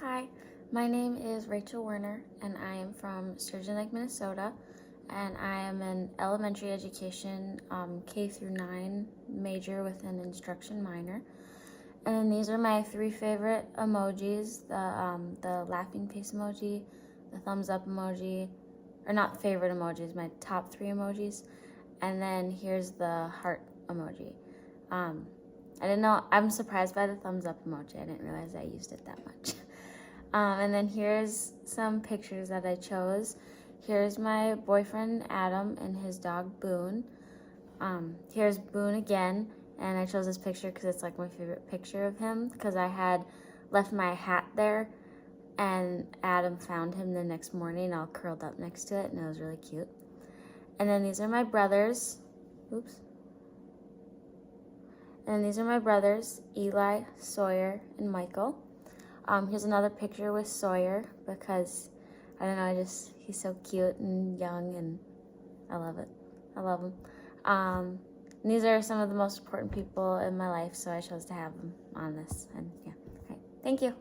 Hi, my name is Rachel Werner, and I am from Sturgeon Lake, Minnesota, and I am an elementary education K through 9 major with an instruction minor. And then these are my 3 favorite emojis: the laughing face emoji, the thumbs up emoji, or not favorite emojis, my top 3 emojis, and then here's the heart emoji. I didn't know, I'm surprised by the thumbs up emoji. I didn't realize I used it that much. And then here's some pictures that I chose. Here's my boyfriend Adam and his dog Boone. Here's Boone again, and I chose this picture because it's like my favorite picture of him, because I had left my hat there and Adam found him the next morning all curled up next to it, and it was really cute. And then these are my brothers. Oops. And these are my brothers, Eli, Sawyer, and Michael. Here's another picture with Sawyer because, I don't know, he's so cute and young, and I love it. I love him. And these are some of the most important people in my life, so I chose to have them on this. And yeah, okay. Thank you.